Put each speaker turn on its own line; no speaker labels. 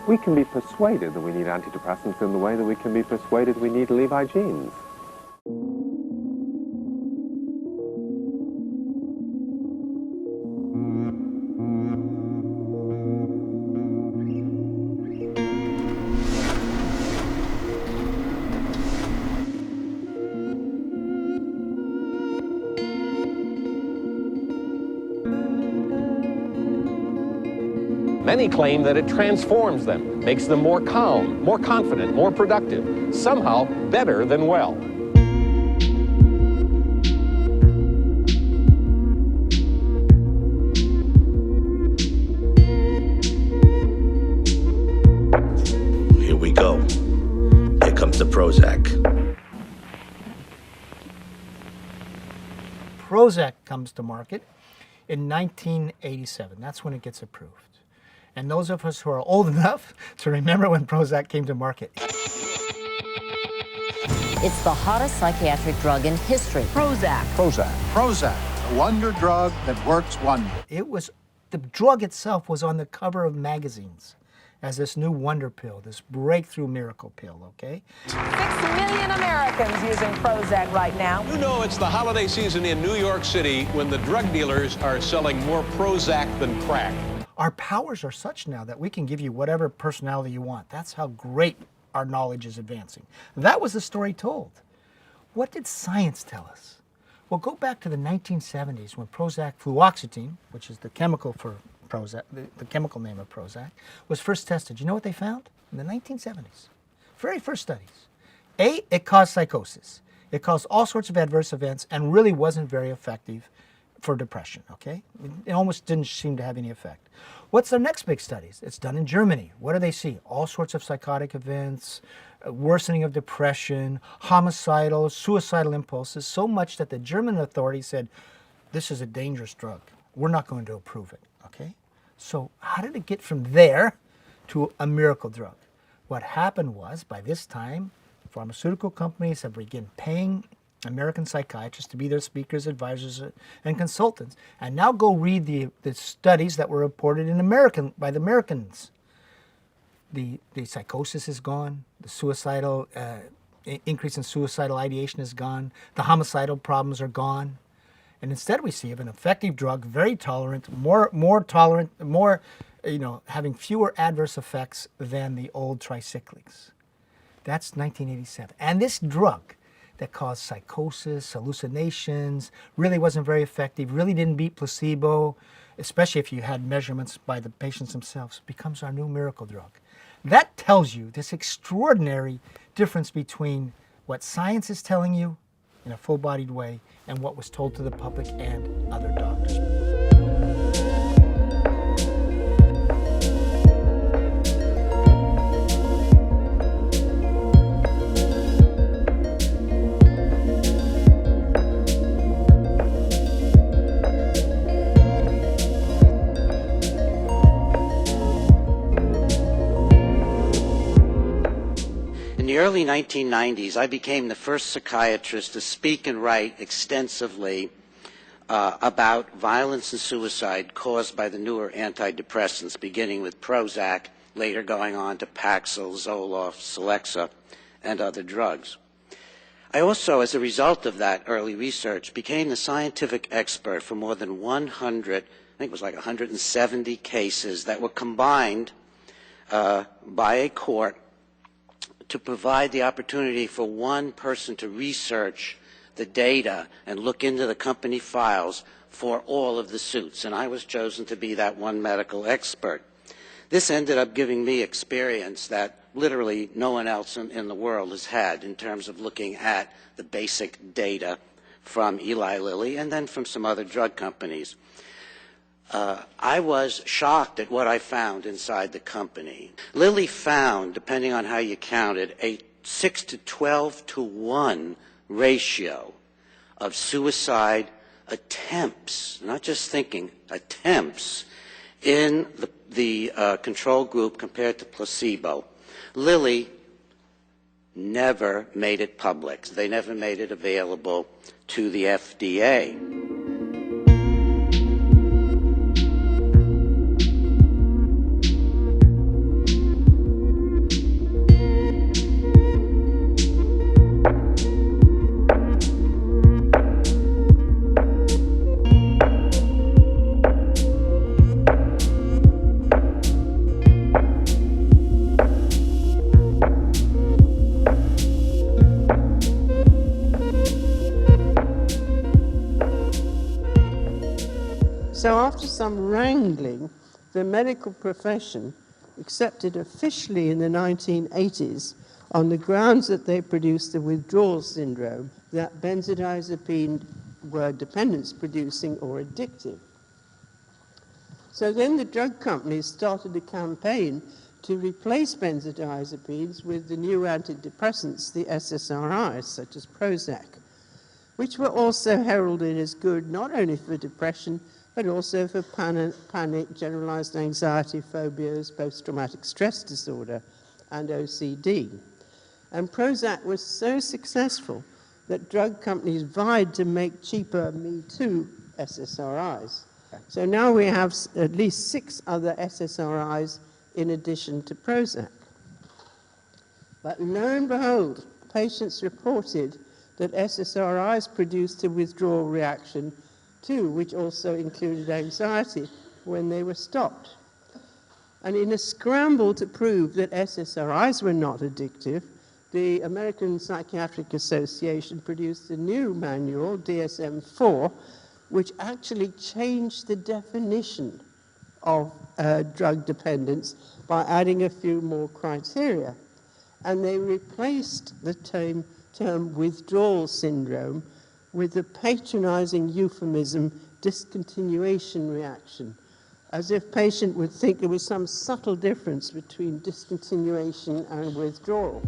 We can be persuaded that we need antidepressants in the way that we can be persuaded we need Levi jeans.
Many claim that it transforms them, makes them more calm, more confident, more productive, somehow better than well.
Here we go. Here comes the Prozac.
Prozac comes to market in 1987. That's when it gets approved. And those of us who are old enough to remember when Prozac came to market.
It's the hottest psychiatric drug in history.
Prozac.
Prozac. Prozac, a wonder drug that works wonders.
The drug itself was on the cover of magazines as this new wonder pill, this breakthrough miracle pill, okay?
6 million Americans using Prozac right now.
You know it's the holiday season in New York City when the drug dealers are selling more Prozac than crack.
Our powers are such now that we can give you whatever personality you want. That's how great our knowledge is advancing. That was the story told. What did science tell us? Well, go back to the 1970s when Prozac fluoxetine, which is the chemical for Prozac, the chemical name of Prozac, was first tested. You know what they found? In the 1970s. Very first studies. It caused psychosis. It caused all sorts of adverse events and really wasn't very effective for depression, okay? It almost didn't seem to have any effect. What's their next big studies? It's done in Germany. What do they see? All sorts of psychotic events, worsening of depression, homicidal, suicidal impulses, so much that the German authorities said, this is a dangerous drug. We're not going to approve it, okay? So how did it get from there to a miracle drug? What happened was, by this time, pharmaceutical companies have begun paying American psychiatrists to be their speakers, advisors, and consultants. And now go read the studies that were reported by the Americans. The psychosis is gone. The suicidal increase in suicidal ideation is gone. The homicidal problems are gone. And instead we see an effective drug, very tolerant, more tolerant, having fewer adverse effects than the old tricyclics. That's 1987. And this drug that caused psychosis, hallucinations, really wasn't very effective, really didn't beat placebo, especially if you had measurements by the patients themselves, becomes our new miracle drug. That tells you this extraordinary difference between what science is telling you in a full-bodied way and what was told to the public and other doctors.
In the early 1990s, I became the first psychiatrist to speak and write extensively about violence and suicide caused by the newer antidepressants, beginning with Prozac, later going on to Paxil, Zoloft, Celexa, and other drugs. I also, as a result of that early research, became the scientific expert for more than 100, I think it was like 170 cases that were combined by a court to provide the opportunity for one person to research the data and look into the company files for all of the suits. And I was chosen to be that one medical expert. This ended up giving me experience that literally no one else in the world has had in terms of looking at the basic data from Eli Lilly and then from some other drug companies. I was shocked at what I found inside the company. Lilly found, depending on how you counted, a 6 to 12 to 1 ratio of suicide attempts, not just thinking, attempts, in the control group compared to placebo. Lilly never made it public. They never made it available to the FDA.
So after some wrangling, the medical profession accepted officially in the 1980s on the grounds that they produced a withdrawal syndrome, that benzodiazepine were dependence-producing or addictive. So then the drug companies started a campaign to replace benzodiazepines with the new antidepressants, the SSRIs, such as Prozac, which were also heralded as good not only for depression, but also for panic, generalized anxiety, phobias, post-traumatic stress disorder, and OCD. And Prozac was so successful that drug companies vied to make cheaper Me Too SSRIs. So now we have at least 6 other SSRIs in addition to Prozac. But lo and behold, patients reported that SSRIs produced a withdrawal reaction too, which also included anxiety when they were stopped. And in a scramble to prove that SSRIs were not addictive, the American Psychiatric Association produced a new manual, DSM-4, which actually changed the definition of drug dependence by adding a few more criteria. And they replaced the term withdrawal syndrome with the patronizing euphemism discontinuation reaction, as if patient would think there was some subtle difference between discontinuation and withdrawal.